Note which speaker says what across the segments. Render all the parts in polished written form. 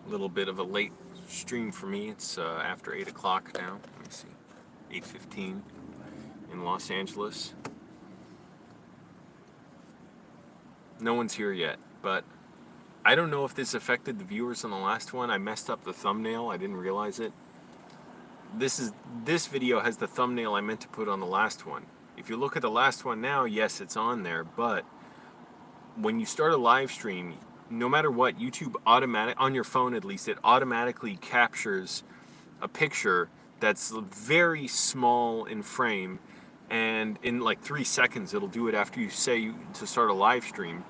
Speaker 1: little bit of a late stream for me. It's after 8 o'clock now. Let me see. 8:15 in Los Angeles. No one's here yet, but I don't know if this affected the viewers on the last one. I messed up the thumbnail. I didn't realize it. This video has the thumbnail I meant to put on the last one. If you look at the last one now, yes, it's on there, but when you start a live stream, no matter what, YouTube on your phone at least, it automatically captures a picture that's very small in frame, and in like 3 seconds it'll do it after you say to start a live stream,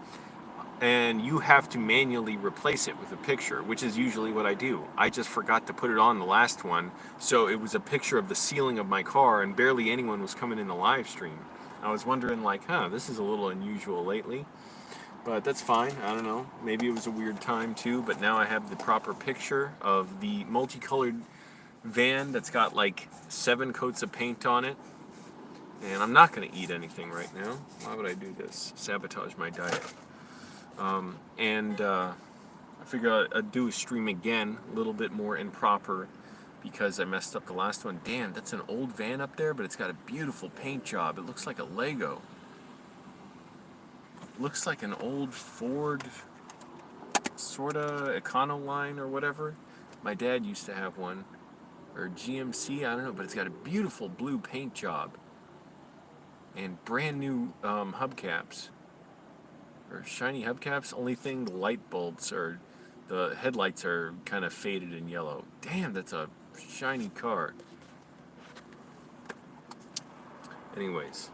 Speaker 1: and you have to manually replace it with a picture, which is usually what I do. I just forgot to put it on the last one, so it was a picture of the ceiling of my car and barely anyone was coming in the live stream. I was wondering like, this is a little unusual lately. But that's fine, I don't know. Maybe it was a weird time too, but now I have the proper picture of the multicolored van that's got like 7 coats of paint on it. And I'm not going to eat anything right now. Why would I do this? Sabotage my diet. I figure I'd do a stream again, a little bit more improper, because I messed up the last one. Damn, that's an old van up there, but it's got a beautiful paint job. It looks like a Lego. Looks like an old Ford sorta Econoline or whatever. My dad used to have one, or GMC, I don't know, but it's got a beautiful blue paint job and brand new hubcaps, or shiny hubcaps. Only thing, the light bulbs or the headlights are kind of faded and yellow. Damn, that's a shiny car. Anyways,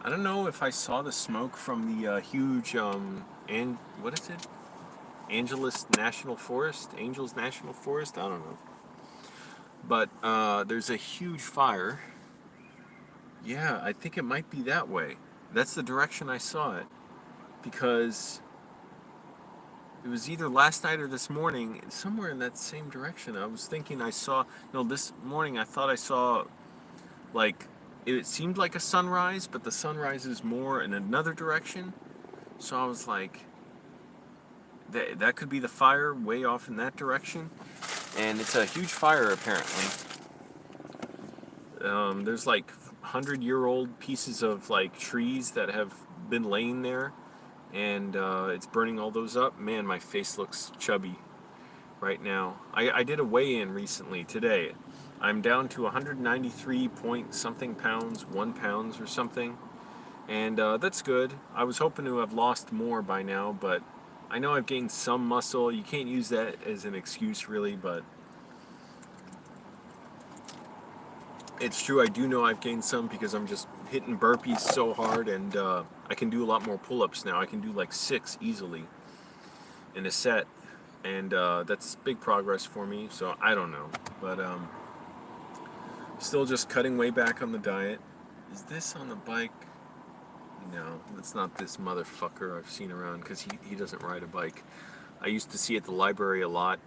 Speaker 1: I don't know if I saw the smoke from the huge, what is it? Angels National Forest? I don't know. But there's a huge fire. Yeah, I think it might be that way. That's the direction I saw it. Because it was either last night or this morning, somewhere in that same direction. I was thinking this morning I thought I saw, like, it seemed like a sunrise, but the sunrise is more in another direction. So I was like, that could be the fire way off in that direction. And it's a huge fire, apparently. There's like 100-year-old pieces of like trees that have been laying there, and it's burning all those up. Man, my face looks chubby right now. I did a weigh-in recently, today. I'm down to 193 point something pounds, 1 pound or something, and that's good. I was hoping to have lost more by now, but I know I've gained some muscle. You can't use that as an excuse really, but it's true. I do know I've gained some because I'm just hitting burpees so hard, and I can do a lot more pull-ups now. I can do like 6 easily in a set, and that's big progress for me, so I don't know, but still just cutting way back on the diet. Is this on the bike? No, it's not this motherfucker I've seen around, because he doesn't ride a bike. I used to see at the library a lot.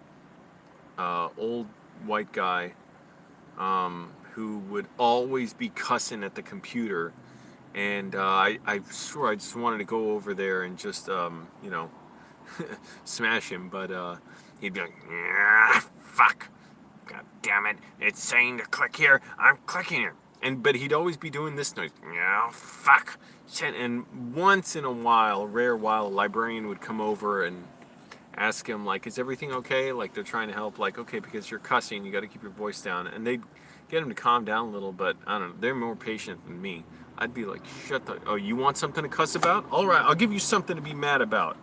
Speaker 1: Old white guy who would always be cussing at the computer, and I swear I just wanted to go over there and just smash him, but he'd be like, "Yeah, fuck, god damn it, it's saying to click here, I'm clicking here." But he'd always be doing this noise, "Yeah, fuck, shit." And once in a while, a rare while, a librarian would come over and ask him, like, "Is everything okay?" Like, they're trying to help, like, "Okay, because you're cussing, you got to keep your voice down." And they'd get him to calm down a little, but I don't know, they're more patient than me. I'd be like, "Shut the, oh, you want something to cuss about? All right, I'll give you something to be mad about.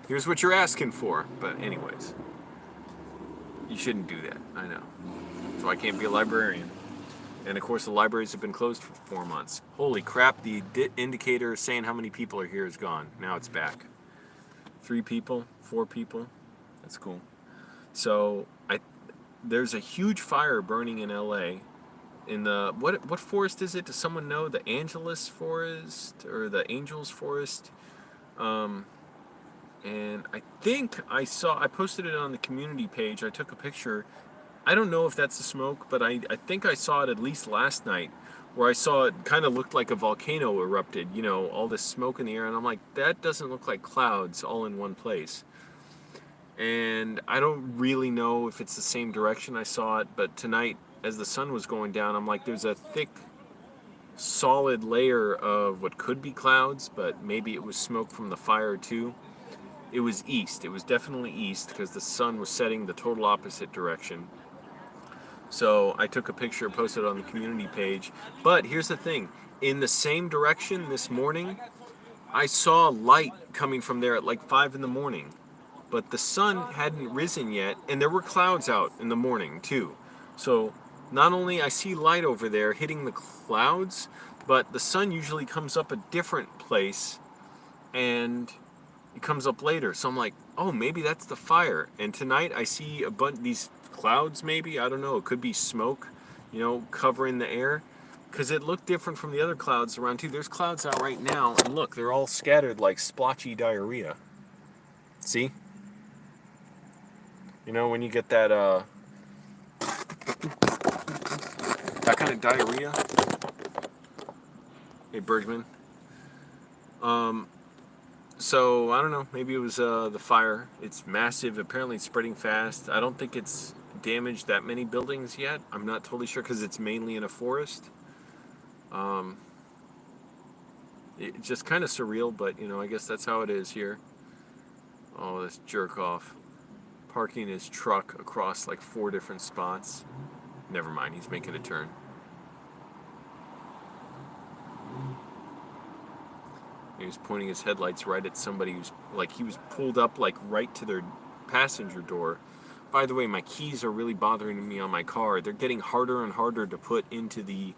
Speaker 1: Here's what you're asking for." But anyways, you shouldn't do that, I know. So I can't be a librarian. And of course the libraries have been closed for 4 months. Holy crap, the indicator saying how many people are here is gone. Now it's back. 3 people, 4 people, that's cool. So there's a huge fire burning in LA. In the, what forest is it? Does someone know? The Angeles Forest, or the Angels Forest? And I think I posted it on the community page. I took a picture. I don't know if that's the smoke, but I think I saw it at least last night, where I saw it kind of looked like a volcano erupted, all this smoke in the air, and I'm like, that doesn't look like clouds all in one place. And I don't really know if it's the same direction I saw it, but tonight, as the sun was going down, I'm like, there's a thick, solid layer of what could be clouds, but maybe it was smoke from the fire too. It was east. It was definitely east because the sun was setting the total opposite direction. So I took a picture, posted it on the community page. But here's the thing. In the same direction this morning, I saw light coming from there at like 5 in the morning. But the sun hadn't risen yet, and there were clouds out in the morning too. So not only I see light over there hitting the clouds, but the sun usually comes up a different place, and it comes up later. So I'm like, oh, maybe that's the fire. And tonight I see a bunch these clouds. Maybe, I don't know. It could be smoke, covering the air, because it looked different from the other clouds around too. There's clouds out right now, and look, they're all scattered like splotchy diarrhea. See? When you get that kind of diarrhea. Hey, Bergman. So I don't know. Maybe it was the fire. It's massive. Apparently, it's spreading fast. I don't think it's damaged that many buildings yet. I'm not totally sure because it's mainly in a forest. It's just kind of surreal, but I guess that's how it is here. Oh, this jerk off. Parking his truck across like 4 different spots. Never mind, he's making a turn. He was pointing his headlights right at somebody who's like, he was pulled up like right to their passenger door. By the way, my keys are really bothering me on my car. They're getting harder and harder to put into the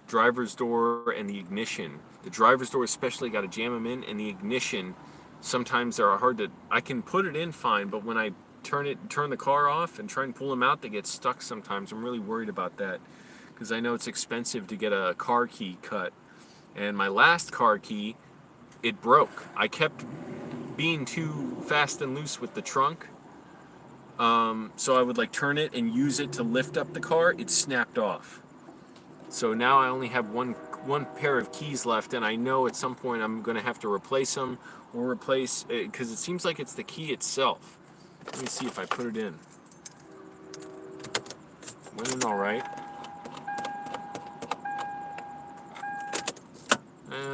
Speaker 1: driver's door and the ignition. The driver's door especially, got to jam them in, and the ignition, sometimes they're hard to, I can put it in fine, but when I turn the car off and try and pull them out, they get stuck sometimes. I'm really worried about that because I know it's expensive to get a car key cut. And my last car key, it broke. I kept being too fast and loose with the trunk. So I would like turn it and use it to lift up the car. It snapped off. So now I only have one pair of keys left, and I know at some point I'm going to have to replace them, or replace it, because it seems like it's the key itself. Let me see if I put it in. Went in all right.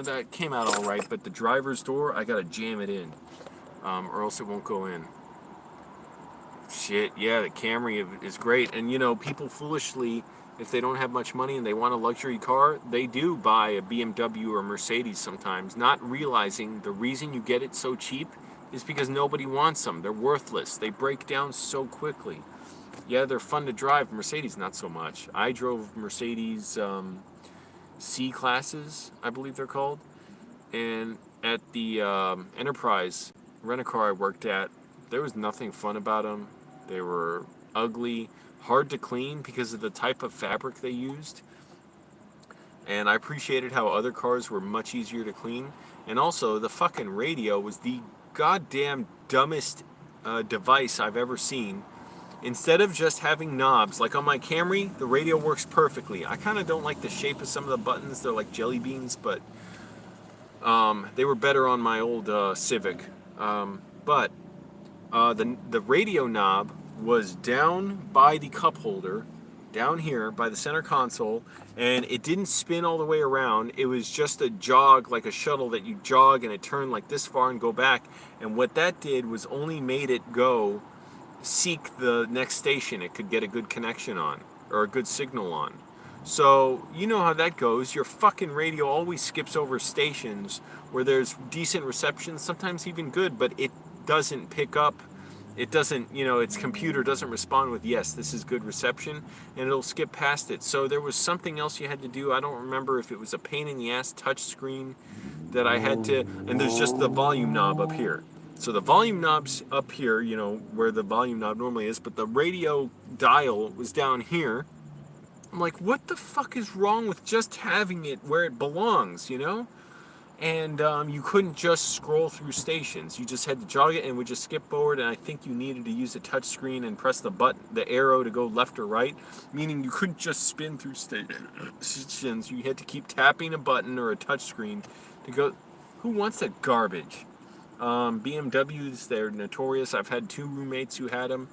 Speaker 1: That came out all right, but the driver's door, I gotta jam it in, or else it won't go in. Shit, yeah, the Camry is great, and people foolishly, if they don't have much money and they want a luxury car, they do buy a BMW or Mercedes sometimes, not realizing the reason you get it so cheap is because nobody wants them. They're worthless. They break down so quickly. Yeah, they're fun to drive. Mercedes, not so much. I drove Mercedes C classes, I believe they're called. And at the Enterprise rent-a-car I worked at, there was nothing fun about them. They were ugly, hard to clean because of the type of fabric they used. And I appreciated how other cars were much easier to clean. And also, the fucking radio was the goddamn dumbest device I've ever seen. Instead of just having knobs, like on my Camry, the radio works perfectly. I kind of don't like the shape of some of the buttons. They're like jelly beans, but they were better on my old Civic. But the radio knob was down by the cup holder, down here by the center console, and it didn't spin all the way around. It was just a jog, like a shuttle that you jog and it turned like this far and go back. And what that did was only made it go seek the next station it could get a good connection on, or a good signal on. So you know how that goes. Your fucking radio always skips over stations where there's decent reception, sometimes even good, but it doesn't pick up. It doesn't, its computer doesn't respond with, yes, this is good reception, and it'll skip past it. So there was something else you had to do. I don't remember if it was a pain in the ass touch screen that I had to, and there's just the volume knob up here. So the volume knob's up here, where the volume knob normally is, but the radio dial was down here. I'm like, what the fuck is wrong with just having it where it belongs, And you couldn't just scroll through stations. You just had to jog it and would just skip forward, and I think you needed to use a touch screen and press the button, the arrow to go left or right, meaning you couldn't just spin through stations. You had to keep tapping a button or a touch screen to go. Who wants that garbage? BMWs, they're notorious. I've had 2 roommates who had them.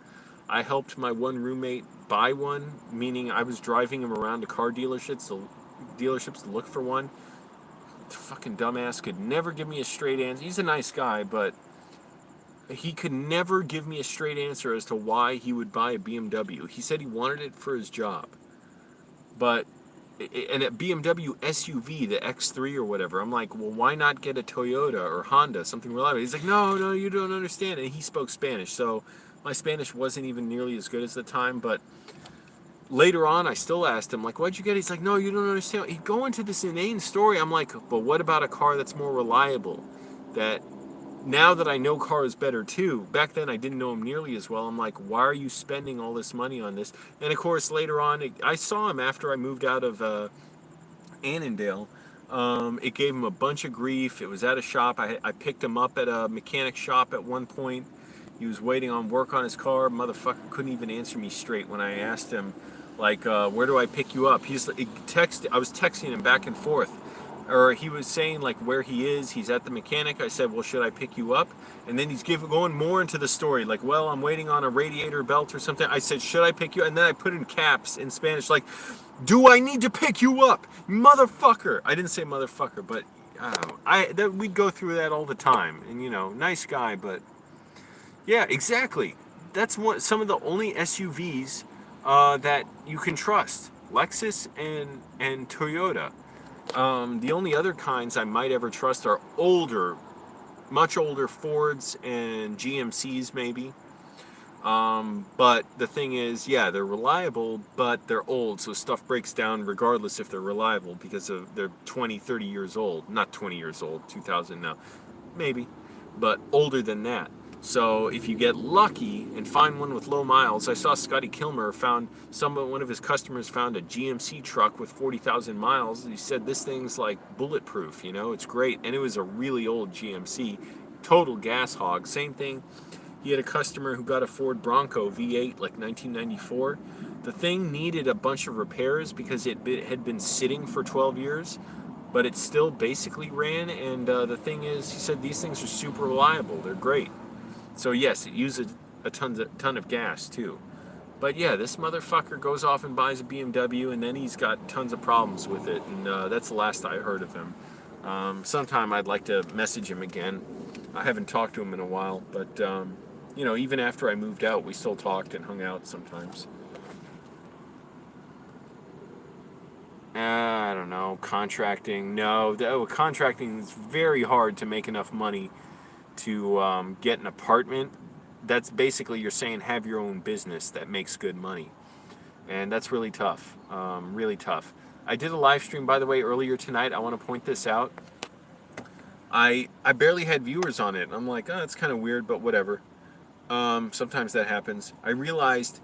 Speaker 1: I helped my one roommate buy one, meaning I was driving him around to car dealerships to look for one. The fucking dumbass could never give me a straight answer. He's a nice guy, but he could never give me a straight answer as to why he would buy a BMW. He said he wanted it for his job. But, and a BMW SUV, the X3 or whatever, I'm like, well, why not get a Toyota or Honda, something reliable? He's like, no, you don't understand. And he spoke Spanish, so my Spanish wasn't even nearly as good as the time. But later on, I still asked him, like, what'd you get? He's like, no, you don't understand. He'd go into this inane story. I'm like, but what about a car that's more reliable? That now that I know cars better too, back then I didn't know them nearly as well. I'm like, why are you spending all this money on this? And of course, later on, I saw him after I moved out of Annandale. It gave him a bunch of grief. It was at a shop. I picked him up at a mechanic shop at one point. He was waiting on work on his car. Motherfucker couldn't even answer me straight when I asked him, like, where do I pick you up? I was texting him back and forth. Or he was saying like where he is. He's at the mechanic. I said, well, should I pick you up? And then he's going more into the story. Like, well, I'm waiting on a radiator belt or something. I said, should I pick you? And then I put in caps in Spanish, like, do I need to pick you up, motherfucker? I didn't say motherfucker, but I don't know. We'd go through that all the time. And nice guy, but yeah, exactly. That's some of the only SUVs that you can trust. Lexus and Toyota. The only other kinds I might ever trust are older, much older Fords and GMCs maybe. But the thing is, yeah, they're reliable, but they're old, so stuff breaks down regardless if they're reliable because they're 20, 30 years old. Not 20 years old, 2000 now, maybe, but older than that. So if you get lucky and find one with low miles, I saw Scotty Kilmer one of his customers found a GMC truck with 40,000 miles. He said this thing's like bulletproof, it's great. And it was a really old GMC, total gas hog. Same thing. He had a customer who got a Ford Bronco V8, like 1994. The thing needed a bunch of repairs because it had been sitting for 12 years. But it still basically ran. And the thing is, he said these things are super reliable. They're great. So yes, it uses a ton of gas too. But yeah, this motherfucker goes off and buys a BMW, and then he's got tons of problems with it, and that's the last I heard of him. Sometime I'd like to message him again. I haven't talked to him in a while, but even after I moved out, we still talked and hung out sometimes. I don't know, contracting. No, contracting is very hard to make enough money to get an apartment. That's basically you're saying have your own business that makes good money, and that's really tough. Really tough. I did a live stream, by the way, earlier tonight. I want to point this out. I barely had viewers on it. I'm like, oh, that's kind of weird, but whatever. Sometimes that happens. I realized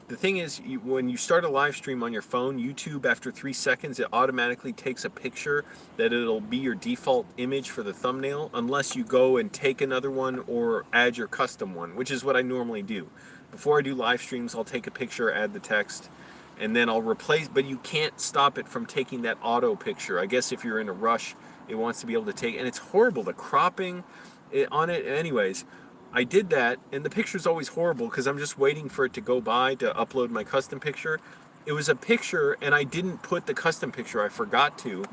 Speaker 1: the thing is, when you start a live stream on your phone, YouTube, after 3 seconds, it automatically takes a picture that it'll be your default image for the thumbnail, unless you go and take another one or add your custom one, which is what I normally do. Before I do live streams, I'll take a picture, add the text, and then I'll replace, but you can't stop it from taking that auto picture. I guess if you're in a rush, it wants to be able to take, and it's horrible, the cropping on it. Anyways, I did that, and the picture's always horrible because I'm just waiting for it to go by to upload my custom picture. It was a picture, and I didn't put the custom picture. I forgot to.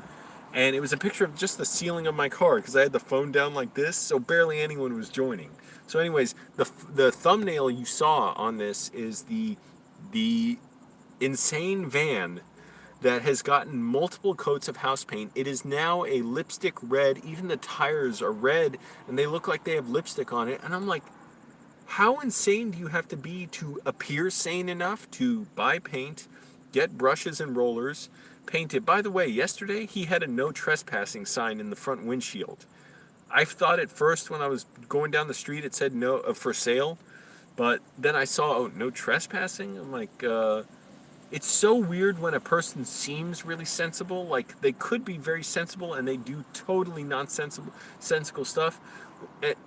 Speaker 1: And it was a picture of just the ceiling of my car because I had the phone down like this, so barely anyone was joining. So anyways, the thumbnail you saw on this is the insane van that has gotten multiple coats of house paint. It is now a lipstick red. Even the tires are red, and they look like they have lipstick on it. And I'm like, how insane do you have to be to appear sane enough to buy paint, get brushes and rollers, paint it? By the way, yesterday he had a no trespassing sign in the front windshield. I thought at first when I was going down the street it said no for sale, but then I saw, oh, no trespassing. I'm like, it's so weird when a person seems really sensible. Like, they could be very sensible and they do totally nonsensical stuff,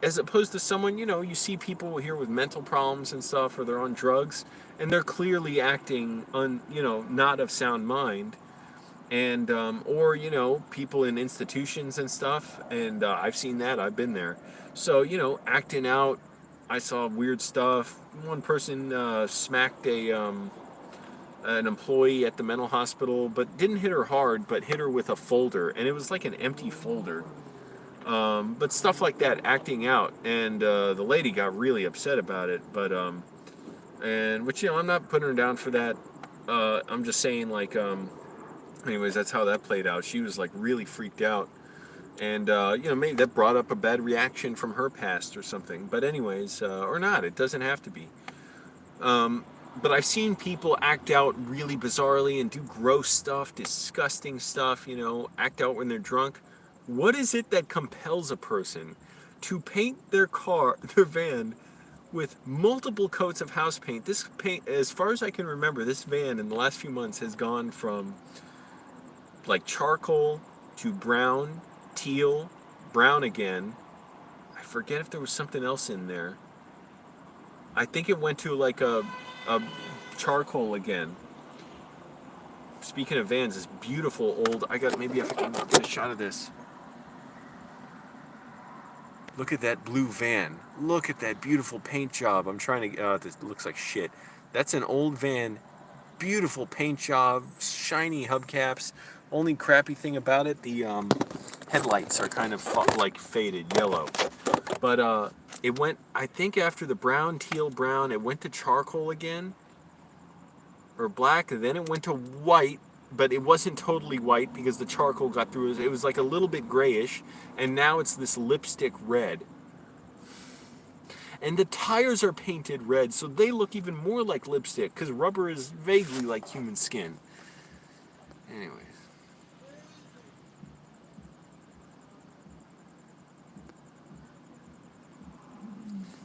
Speaker 1: as opposed to someone, you see people here with mental problems and stuff, or they're on drugs and they're clearly acting not of sound mind. and or you know, people in institutions and stuff, and I've seen that. I've been there. So you know, acting out. I saw weird stuff. One person smacked a an employee at the mental hospital, but didn't hit her hard, but hit her with a folder, and it was like an empty folder. But stuff like that, acting out, and the lady got really upset about it. But and which, you know, I'm not putting her down for that. I'm just saying, like, anyways, that's how that played out. She was like really freaked out, and you know, maybe that brought up a bad reaction from her past or something. But anyways, or not, it doesn't have to be. But I've seen people act out really bizarrely and do gross stuff, disgusting stuff, you know, act out when they're drunk. What is it that compels a person to paint their car, their van, with multiple coats of house paint? This paint, as far as I can remember, this van in the last few months has gone from like charcoal to brown, teal, brown again. I forget if there was something else in there. I think it went to like a charcoal again. Speaking of vans, this beautiful old, I got, maybe if I can get a shot of this. Look at that blue van. Look at that beautiful paint job. I'm trying to, this looks like shit. That's an old van, beautiful paint job, shiny hubcaps. Only crappy thing about it, the headlights are kind of like faded yellow. But it went, I think after the brown, teal brown, it went to charcoal again, or black, and then it went to white, but it wasn't totally white because the charcoal got through. It was like a little bit grayish, and now it's this lipstick red. And the tires are painted red, so they look even more like lipstick, because rubber is vaguely like human skin. Anyways.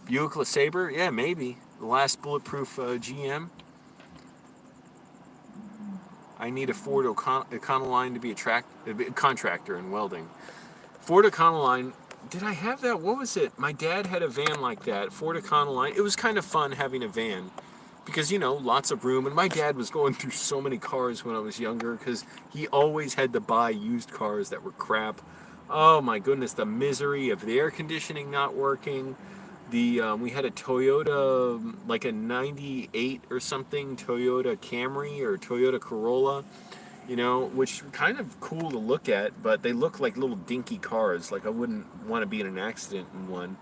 Speaker 1: Buick LeSabre? Yeah, maybe. The last bulletproof GM. I need a Ford Econoline to be a contractor in welding. Ford Econoline, did I have that? What was it? My dad had a van like that, Ford Econoline. It was kind of fun having a van because, you know, lots of room. And my dad was going through so many cars when I was younger because he always had to buy used cars that were crap. Oh my goodness, the misery of the air conditioning not working. We had a Toyota, like a 98 or something, Toyota Camry or Toyota Corolla, you know, which kind of cool to look at, but they look like little dinky cars. Like I wouldn't want to be in an accident in one.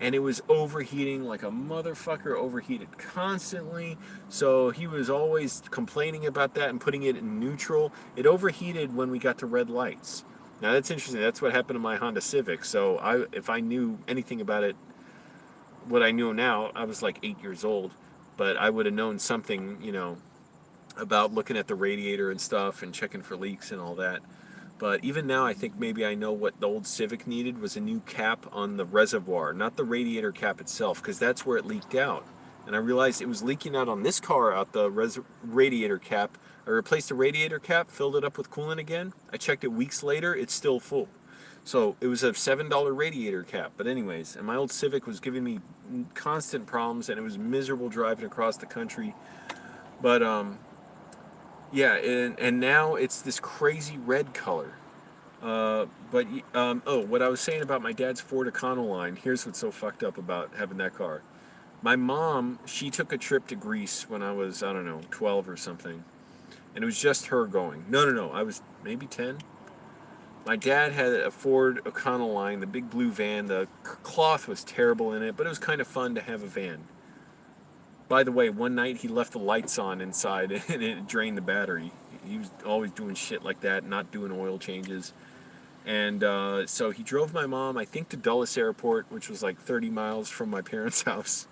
Speaker 1: And it was overheating like a motherfucker, overheated constantly. So he was always complaining about that and putting it in neutral. It overheated when we got to red lights. Now that's interesting. That's what happened to my Honda Civic. So if I knew anything about it, what I know now, I was like 8 years old, but I would have known something, you know, about looking at the radiator and stuff and checking for leaks and all that. But even now, I think maybe I know what the old Civic needed was a new cap on the reservoir, not the radiator cap itself, because that's where it leaked out. And I realized it was leaking out on this car out the radiator cap. I replaced the radiator cap, filled it up with coolant again. I checked it weeks later, it's still full. So it was a $7 radiator cap. But anyways, and my old Civic was giving me constant problems, and it was miserable driving across the country. But yeah, and now it's this crazy red color. Oh, what I was saying about my dad's Ford Econoline, here's what's so fucked up about having that car. My mom, she took a trip to Greece when I was, I don't know, 12 or something. And it was just her going. No, I was maybe 10. My dad had a Ford Econoline, the big blue van. The cloth was terrible in it, but it was kind of fun to have a van. By the way, one night he left the lights on inside and it drained the battery. He was always doing shit like that, not doing oil changes. And so he drove my mom, I think, to Dulles Airport, which was like 30 miles from my parents' house.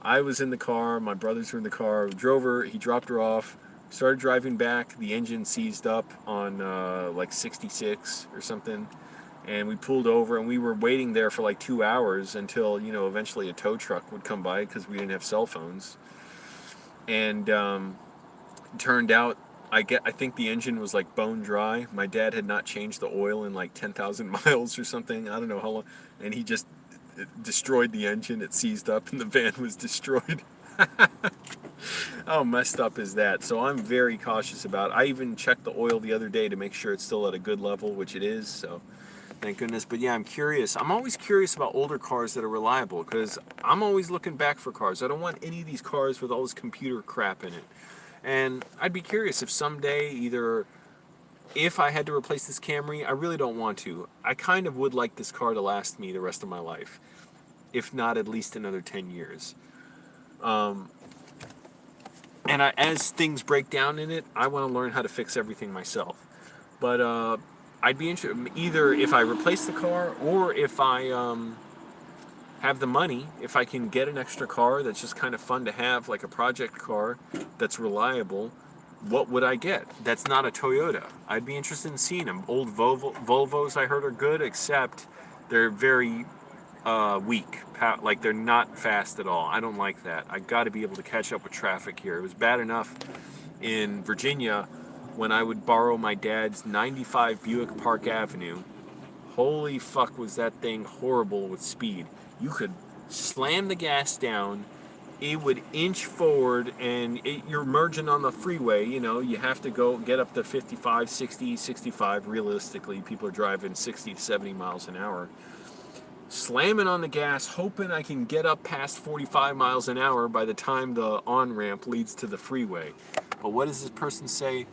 Speaker 1: I was in the car, my brothers were in the car, drove her, he dropped her off. Started driving back, the engine seized up on like 66 or something, and we pulled over, and we were waiting there for like 2 hours until, you know, eventually a tow truck would come by because we didn't have cell phones. And turned out, I think the engine was like bone dry. My dad had not changed the oil in like 10,000 miles or something. I don't know how long, and he just destroyed the engine. It seized up, and the van was destroyed. How messed up is that? So I'm very cautious about it. I even checked the oil the other day to make sure it's still at a good level, which it is, so thank goodness. But yeah, I'm curious. I'm always curious about older cars that are reliable because I'm always looking back for cars. I don't want any of these cars with all this computer crap in it. And I'd be curious if someday, either if I had to replace this Camry, I really don't want to. I kind of would like this car to last me the rest of my life, if not at least another 10 years. And as things break down in it, I want to learn how to fix everything myself. But I'd be interested either if I replace the car or if I have the money, if I can get an extra car that's just kind of fun to have, like a project car that's reliable. What would I get? That's not a Toyota. I'd be interested in seeing them. Old Volvos I heard are good, except they're very weak. Like they're not fast at all. I don't like that. I got to be able to catch up with traffic here. It was bad enough in Virginia when I would borrow my dad's 95 Buick Park Avenue. Holy fuck, was that thing horrible with speed. You could slam the gas down, it would inch forward, and you're merging on the freeway. You know, you have to go get up to 55, 60, 65. Realistically, people are driving 60 to 70 miles an hour. Slamming on the gas, hoping I can get up past 45 miles an hour by the time the on-ramp leads to the freeway. But what does this person say?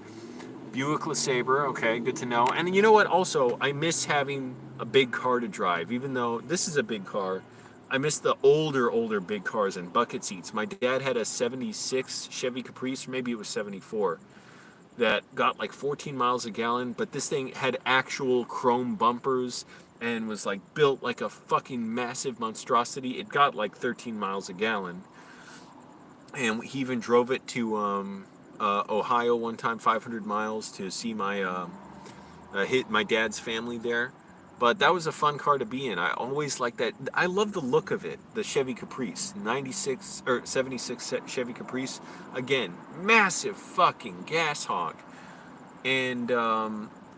Speaker 1: Buick LeSabre, okay, good to know. And you know what, also, I miss having a big car to drive. Even though this is a big car, I miss the older big cars and bucket seats. My dad had a 76 Chevy Caprice, or maybe it was 74, that got like 14 miles a gallon, but this thing had actual chrome bumpers and was like built like a fucking massive monstrosity. It got like 13 miles a gallon. And he even drove it to Ohio one time, 500 miles, to see my hit my dad's family there. But that was a fun car to be in. I always like that. I love the look of it. The Chevy Caprice, 96 or 76 Chevy Caprice. Again, massive fucking gas hog. And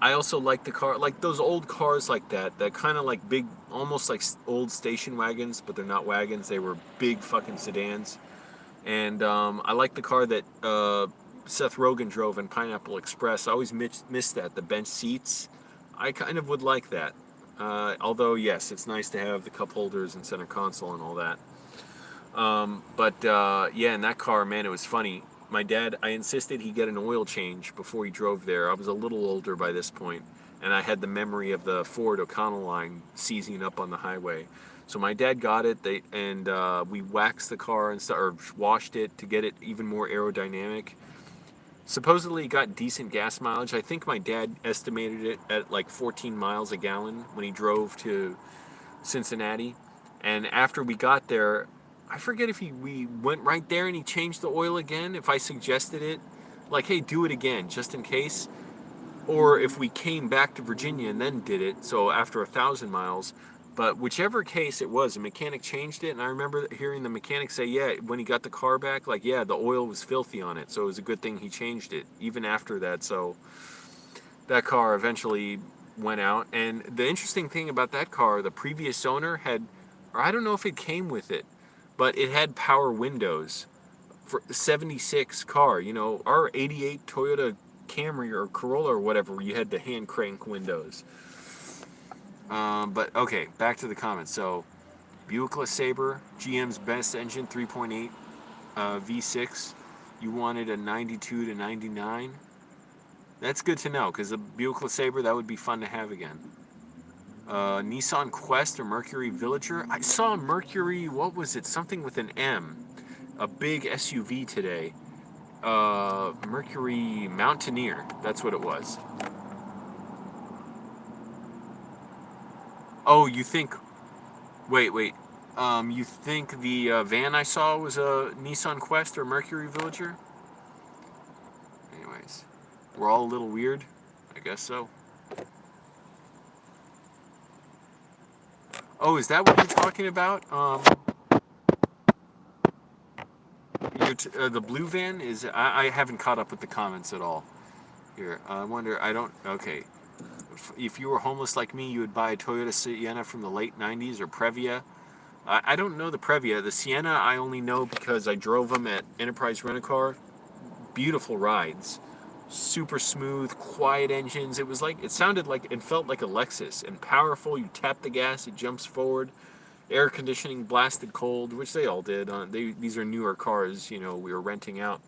Speaker 1: I also like the car, like those old cars like that kind of like big, almost like old station wagons, but they're not wagons. They were big fucking sedans. And I like the car that Seth Rogen drove in Pineapple Express. I always miss that, the bench seats. I kind of would like that. Although, yes, it's nice to have the cup holders and center console and all that. Yeah, in that car, man, it was funny. My dad, I insisted he get an oil change before he drove there. I was a little older by this point, and I had the memory of the Ford O'Connell line seizing up on the highway. So my dad got it, and we waxed the car and or washed it to get it even more aerodynamic. Supposedly it got decent gas mileage. I think my dad estimated it at like 14 miles a gallon when he drove to Cincinnati. And after we got there, I forget if we went right there and he changed the oil again, if I suggested it. Like, hey, do it again, just in case. Or if we came back to Virginia and then did it, so after 1,000 miles. But whichever case it was, the mechanic changed it, and I remember hearing the mechanic say, yeah, when he got the car back, like, yeah, the oil was filthy on it, so it was a good thing he changed it, even after that. So that car eventually went out, and the interesting thing about that car, the previous owner had, or I don't know if it came with it, but it had power windows for 76 car. You know, our 88 Toyota Camry or Corolla or whatever, you had the hand crank windows. But okay, back to the comments. So, Buick LeSabre, GM's best engine, 3.8 V6. You wanted a 92 to 99. That's good to know, because the Buick LeSabre, that would be fun to have again. Nissan Quest or Mercury Villager. I saw a Mercury, what was it? Something with an M. A big SUV today. Mercury Mountaineer. That's what it was. Oh, you think... Wait. You think the van I saw was a Nissan Quest or Mercury Villager? Anyways, we're all a little weird. I guess so. Oh, is that what you're talking about? The blue van is... I haven't caught up with the comments at all. Here, I wonder... I don't... Okay. If you were homeless like me, you would buy a Toyota Sienna from the late 90s or Previa. I don't know the Previa. The Sienna I only know because I drove them at Enterprise Rent-A-Car. Beautiful rides. Super smooth, quiet engines. It was like, it sounded like, it felt like a Lexus. And powerful, you tap the gas, it jumps forward. Air conditioning blasted cold, which they all did. These are newer cars, you know, we were renting out.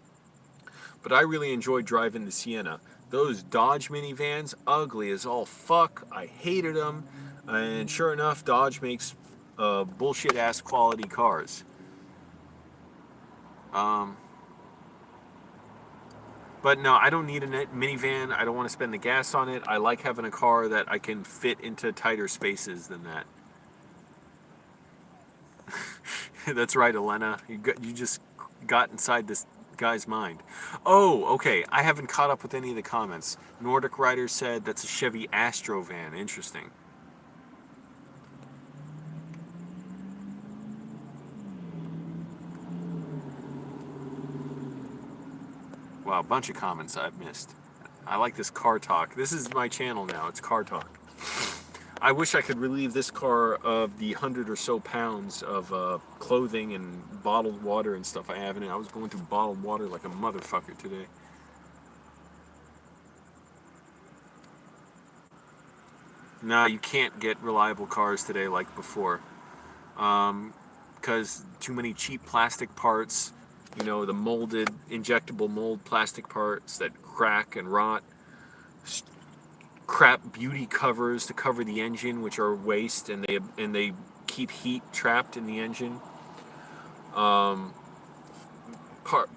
Speaker 1: But I really enjoyed driving the Sienna. Those Dodge minivans, ugly as all fuck. I hated them. And sure enough, Dodge makes bullshit ass quality cars. Um, but no, I don't need a minivan. I don't want to spend the gas on it. I like having a car that I can fit into tighter spaces than that. That's right, Elena. You just got inside this guy's mind. Oh, okay. I haven't caught up with any of the comments. Nordic Rider said that's a Chevy Astro van. Interesting. Wow, a bunch of comments I've missed. I like this car talk. This is my channel now. It's car talk. I wish I could relieve this car of the 100 or so pounds of clothing and bottled water and stuff I have in it. I was going through bottled water like a motherfucker today. Nah, you can't get reliable cars today like before. Because too many cheap plastic parts, you know, the molded, injectable mold plastic parts that crack and rot. Crap beauty covers to cover the engine, which are waste, and they keep heat trapped in the engine.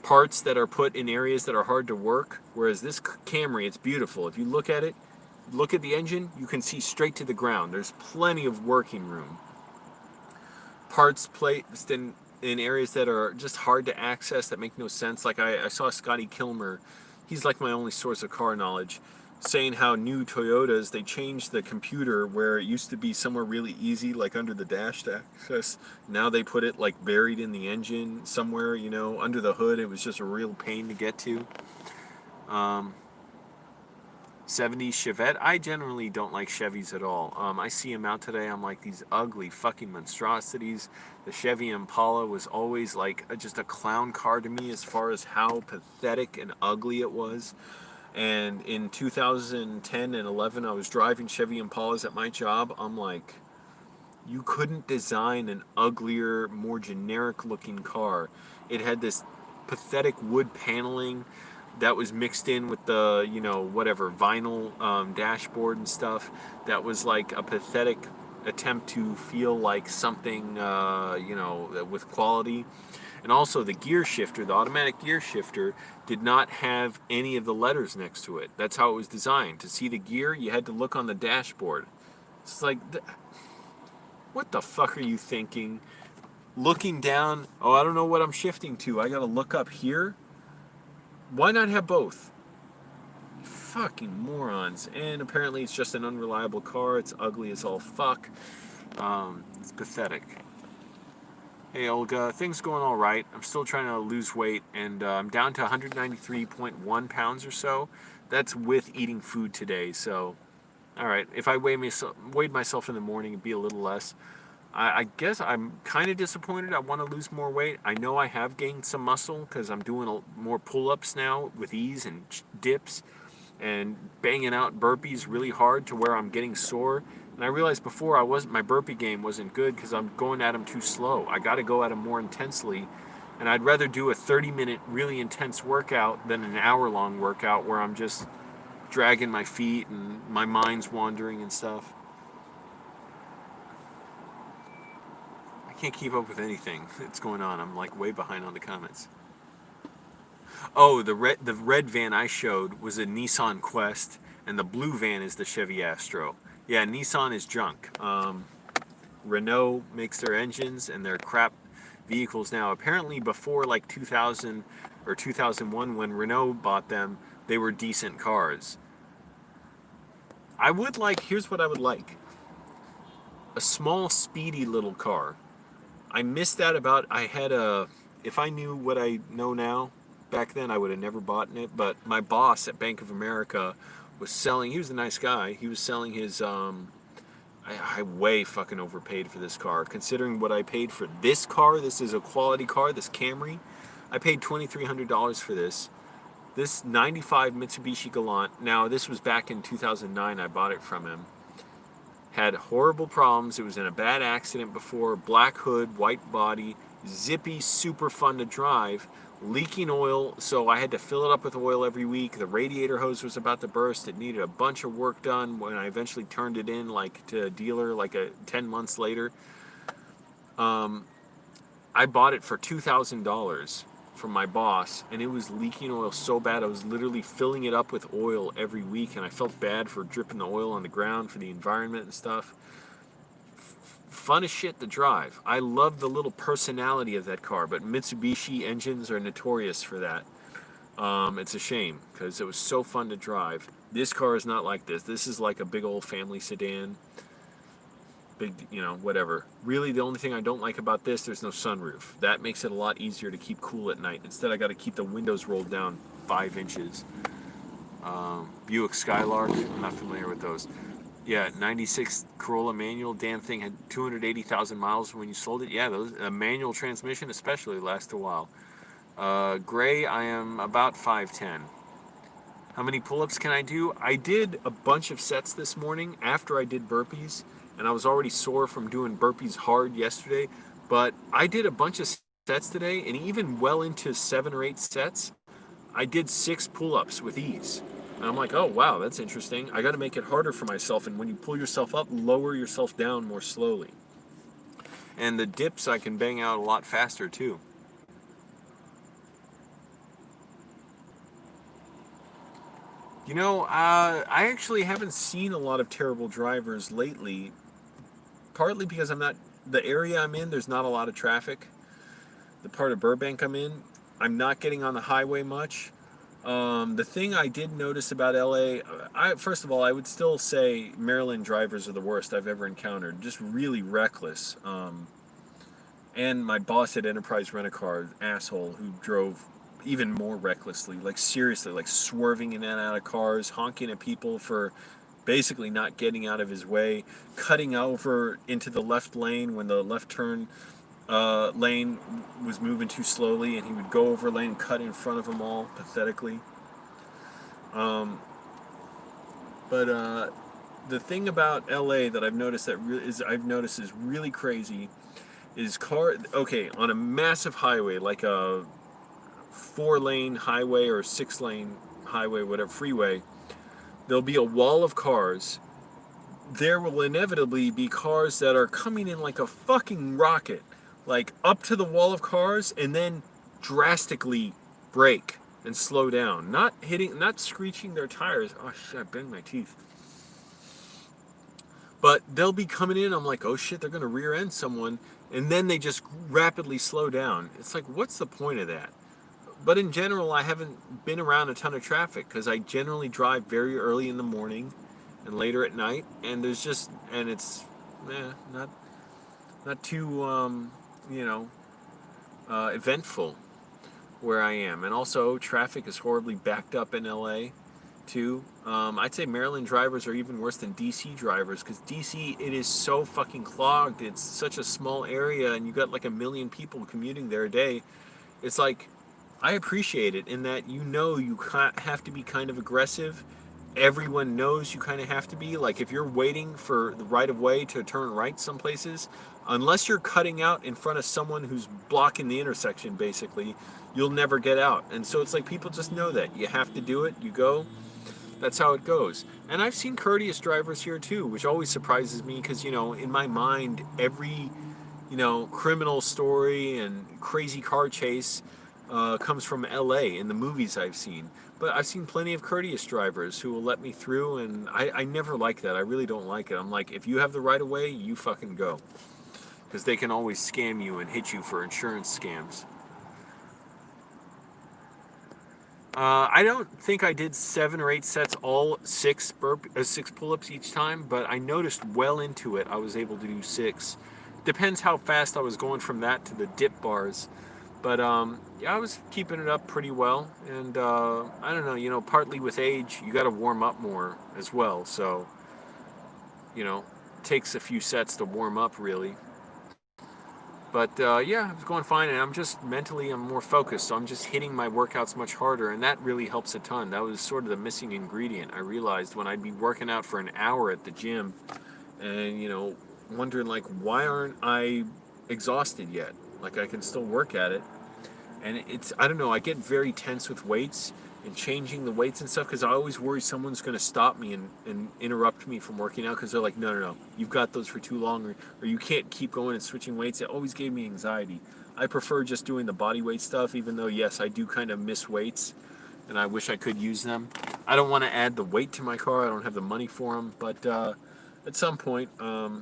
Speaker 1: Parts that are put in areas that are hard to work. Whereas this Camry, it's beautiful. If you look at it, look at the engine, you can see straight to the ground. There's plenty of working room. Parts placed in areas that are just hard to access, that make no sense. Like I saw Scotty Kilmer, he's like my only source of car knowledge, saying how new Toyotas, they changed the computer where it used to be somewhere really easy, like under the dash to access. Now they put it like buried in the engine somewhere, you know, under the hood. It was just a real pain to get to. 70s Chevette. I generally don't like Chevys at all. I see them out today. I'm like, these ugly fucking monstrosities. The Chevy Impala was always like just a clown car to me as far as how pathetic and ugly it was. And in 2010 and 11, I was driving Chevy Impalas at my job. I'm like, you couldn't design an uglier, more generic looking car. It had this pathetic wood paneling that was mixed in with the, you know, whatever, vinyl dashboard and stuff. That was like a pathetic attempt to feel like something, you know, with quality. And also the gear shifter, the automatic gear shifter, did not have any of the letters next to it. That's how it was designed. To see the gear, you had to look on the dashboard. It's like, what the fuck are you thinking? Looking down, oh, I don't know what I'm shifting to. I gotta look up here. Why not have both? Fucking morons. And apparently it's just an unreliable car. It's ugly as all fuck. It's pathetic. Hey Olga, things going all right. I'm still trying to lose weight, and I'm down to 193.1 pounds or so. That's with eating food today, so all right. If I weighed myself in the morning, it'd be a little less. I guess I'm kind of disappointed. I want to lose more weight. I know I have gained some muscle because I'm doing more pull-ups now with ease and dips and banging out burpees really hard to where I'm getting sore. And I realized before my burpee game wasn't good because I'm going at them too slow. I got to go at them more intensely. And I'd rather do a 30-minute really intense workout than an hour-long workout where I'm just dragging my feet and my mind's wandering and stuff. I can't keep up with anything that's going on. I'm like way behind on the comments. Oh, the red van I showed was a Nissan Quest, and the blue van is the Chevy Astro. Yeah, Nissan is junk. Renault makes their engines and their crap vehicles now. Apparently before like 2000 or 2001 when Renault bought them, they were decent cars. Here's what I would like. A small, speedy little car. I missed that if I knew what I know now, back then I would have never bought it, but my boss at Bank of America was selling, he was a nice guy, he was selling his I way fucking overpaid for this car. Considering what I paid for this car, this is a quality car, this Camry. I paid $2,300 for this. This 95 Mitsubishi Galant, now this was back in 2009, I bought it from him. Had horrible problems. It was in a bad accident before. Black hood, white body, zippy, super fun to drive. Leaking oil, so I had to fill it up with oil every week. The radiator hose was about to burst. It needed a bunch of work done. When I eventually turned it in, like to a dealer, 10 months later, I bought it for $2,000 from my boss, and it was leaking oil so bad I was literally filling it up with oil every week, and I felt bad for dripping the oil on the ground for the environment and stuff. Fun as shit to drive. I love the little personality of that car, but Mitsubishi engines are notorious for that. It's a shame because it was so fun to drive. This car is not like this. This is like a big old family sedan. Big, whatever. Really, the only thing I don't like about this, there's no sunroof. That makes it a lot easier to keep cool at night. Instead, I got to keep the windows rolled down 5 inches. Buick Skylark, I'm not familiar with those. Yeah, 96 Corolla manual. Damn thing had 280,000 miles when you sold it. Yeah, those manual transmission especially last a while. Gray, I am about 5'10". How many pull-ups can I do? I did a bunch of sets this morning after I did burpees, and I was already sore from doing burpees hard yesterday, but I did a bunch of sets today, and even well into 7 or 8 sets, I did 6 pull-ups with ease. And I'm like, oh, wow, that's interesting. I got to make it harder for myself, and when you pull yourself up, lower yourself down more slowly. And the dips I can bang out a lot faster, too. I actually haven't seen a lot of terrible drivers lately, partly because the area I'm in, there's not a lot of traffic. The part of Burbank I'm in, I'm not getting on the highway much. The thing I did notice about LA, first of all, I would still say Maryland drivers are the worst I've ever encountered. Just really reckless. And my boss at Enterprise Rent-A-Car, asshole, who drove even more recklessly, like seriously, like swerving in and out of cars, honking at people for basically not getting out of his way, cutting over into the left lane when the left turn lane was moving too slowly, and he would go over lane and cut in front of them all pathetically. But the thing about LA that I've noticed is really crazy is on a massive highway, like a 4-lane highway or 6-lane highway, whatever, freeway, there'll be a wall of cars. There will inevitably be cars that are coming in like a fucking rocket, like up to the wall of cars, and then drastically brake and slow down. Not screeching their tires. Oh shit, I banged my teeth. But they'll be coming in, I'm like, oh shit, they're gonna rear end someone, and then they just rapidly slow down. It's like, what's the point of that? But in general, I haven't been around a ton of traffic because I generally drive very early in the morning and later at night, and it's not too eventful where I am. And also, traffic is horribly backed up in LA too. I'd say Maryland drivers are even worse than DC drivers, because DC, it is so fucking clogged. It's such a small area, and you got like 1 million people commuting there a day. It's like, I appreciate it in that you have to be kind of aggressive. Everyone knows you kind of have to be. Like if you're waiting for the right of way to turn right some places, unless you're cutting out in front of someone who's blocking the intersection, basically, you'll never get out. And so it's like people just know that. You have to do it. You go. That's how it goes. And I've seen courteous drivers here too, which always surprises me because, in my mind, every, criminal story and crazy car chase comes from LA in the movies I've seen. But I've seen plenty of courteous drivers who will let me through, and I never like that. I really don't like it. I'm like, if you have the right of way, you fucking go. Because they can always scam you and hit you for insurance scams. I don't think I did 7 or 8 sets, all 6 pull-ups each time, but I noticed well into it I was able to do 6. Depends how fast I was going from that to the dip bars. But yeah, I was keeping it up pretty well, and I don't know, partly with age, you got to warm up more as well. So, takes a few sets to warm up, really. But yeah, it's going fine, and I'm just mentally, I'm more focused, so I'm just hitting my workouts much harder, and that really helps a ton. That was sort of the missing ingredient. I realized when I'd be working out for an hour at the gym, and wondering like, why aren't I exhausted yet? Like I can still work at it, and I don't know, I get very tense with weights and changing the weights and stuff because I always worry someone's going to stop me and interrupt me from working out because they're like, no, you've got those for too long, or you can't keep going and switching weights. It always gave me anxiety. I prefer just doing the body weight stuff, even though yes, I do kind of miss weights and I wish I could use them. I don't want to add the weight to my car. I don't have the money for them, but at some point,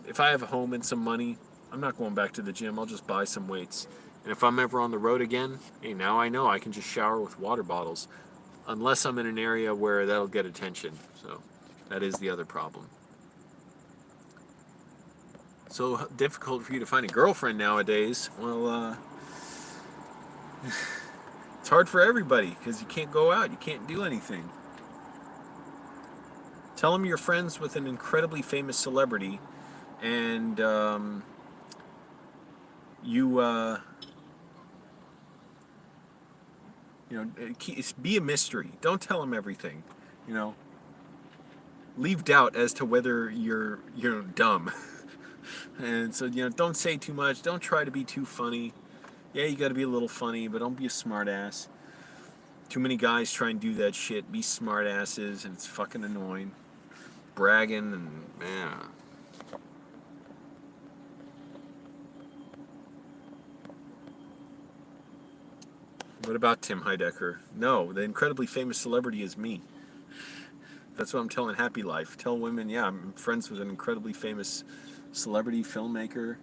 Speaker 1: if I have a home and some money, I'm not going back to the gym. I'll just buy some weights. And if I'm ever on the road again, hey, now I know I can just shower with water bottles. Unless I'm in an area where that'll get attention. So that is the other problem. So difficult for you to find a girlfriend nowadays. Well, it's hard for everybody because you can't go out. You can't do anything. Tell them you're friends with an incredibly famous celebrity and be a mystery. Don't tell them everything. Leave doubt as to whether you're dumb. And so don't say too much. Don't try to be too funny. Yeah, you got to be a little funny, but don't be a smart ass. Too many guys try and do that shit. Be smart asses, and it's fucking annoying. Bragging and man. What about Tim Heidecker? No, the incredibly famous celebrity is me. That's what I'm telling Happy Life. Tell women, yeah, I'm friends with an incredibly famous celebrity filmmaker.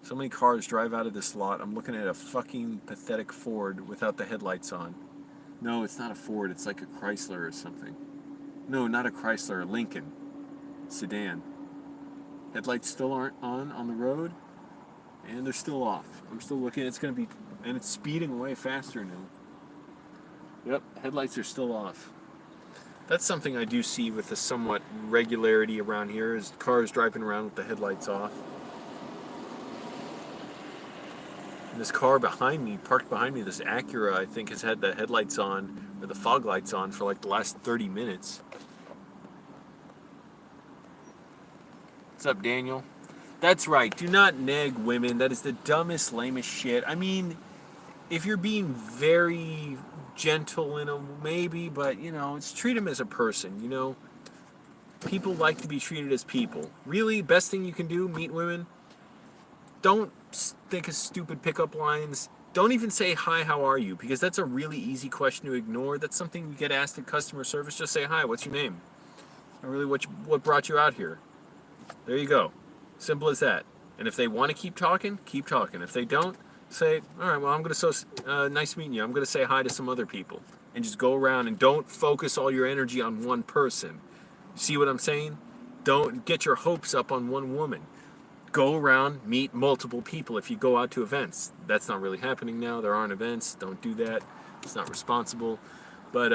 Speaker 1: So many cars drive out of this lot. I'm looking at a fucking pathetic Ford without the headlights on. No, it's not a Ford. It's like a Chrysler or something. No, not a Chrysler, a Lincoln sedan. Headlights still aren't on the road. And they're still off. I'm still looking. It's going to be... And it's speeding away faster now. Yep, headlights are still off. That's something I do see with a somewhat regularity around here, is cars driving around with the headlights off. And this car behind me, parked behind me, this Acura, I think has had the headlights on, or the fog lights on, for like the last 30 minutes. What's up, Daniel? That's right, do not neg women. That is the dumbest, lamest shit. I mean, if you're being very gentle in them, maybe, but, it's treat them as a person, People like to be treated as people. Really, best thing you can do, meet women, don't think of stupid pickup lines. Don't even say, hi, how are you? Because that's a really easy question to ignore. That's something you get asked in customer service. Just say, hi, what's your name? Or really, what brought you out here? There you go. Simple as that. And if they want to keep talking, keep talking. If they don't, say, all right, well, I'm going to, nice meeting you. I'm going to say hi to some other people. And just go around and don't focus all your energy on one person. See what I'm saying? Don't get your hopes up on one woman. Go around, meet multiple people if you go out to events. That's not really happening now. There aren't events. Don't do that. It's not responsible. But,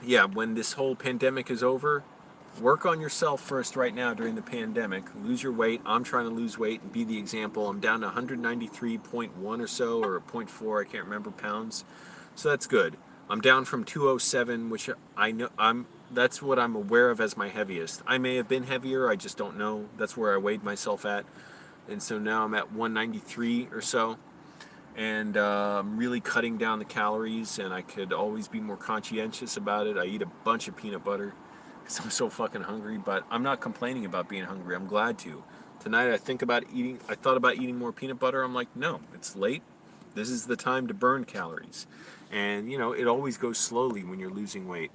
Speaker 1: yeah, when this whole pandemic is over, work on yourself first right now during the pandemic. Lose your weight. I'm trying to lose weight and be the example. I'm down to 193.1 or so, or 0.4, I can't remember, pounds. So that's good. I'm down from 207, which I know that's what I'm aware of as my heaviest. I may have been heavier, I just don't know. That's where I weighed myself at. And so now I'm at 193 or so. And I'm really cutting down the calories, and I could always be more conscientious about it. I eat a bunch of peanut butter because I'm so fucking hungry, but I'm not complaining about being hungry. I'm glad to. Tonight I thought about eating more peanut butter. I'm like, no, it's late. This is the time to burn calories. And, it always goes slowly when you're losing weight.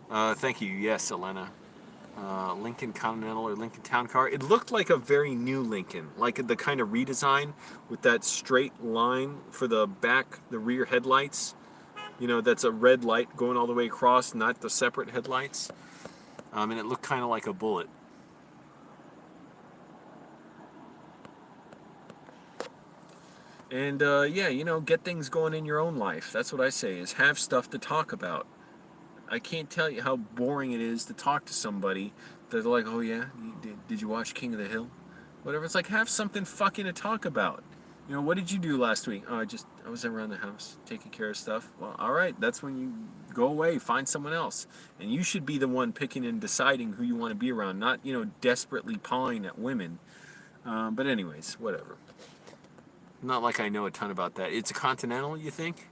Speaker 1: Thank you. Yes, Elena. Lincoln Continental or Lincoln Town Car. It looked like a very new Lincoln, like the kind of redesign with that straight line for the rear headlights. That's a red light going all the way across, not the separate headlights. And it looked kind of like a Bullet. And, yeah, get things going in your own life. That's what I say, is have stuff to talk about. I can't tell you how boring it is to talk to somebody. They're like, oh yeah, did you watch King of the Hill? Whatever. It's like, have something fucking to talk about. You know, what did you do last week? Oh, I was around the house taking care of stuff. Well, all right, that's when you go away, find someone else. And you should be the one picking and deciding who you want to be around, not, desperately pawing at women. But anyways, whatever. Not like I know a ton about that. It's a Continental, you think?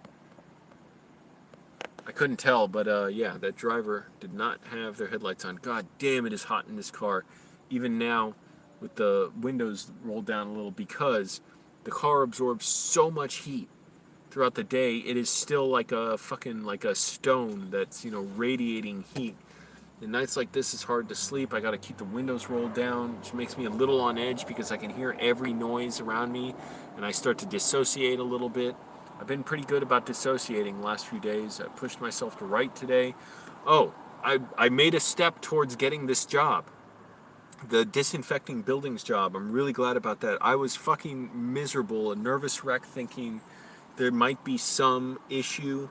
Speaker 1: I couldn't tell, but yeah, that driver did not have their headlights on. God damn, it is hot in this car. Even now, with the windows rolled down a little, because the car absorbs so much heat throughout the day. It is still like a stone that's, radiating heat. And nights like this, it's hard to sleep. I got to keep the windows rolled down, which makes me a little on edge because I can hear every noise around me, and I start to dissociate a little bit. I've been pretty good about dissociating the last few days. I pushed myself to write today. Oh, I made a step towards getting this job. The disinfecting buildings job. I'm really glad about that. I was fucking miserable, a nervous wreck, thinking there might be some issue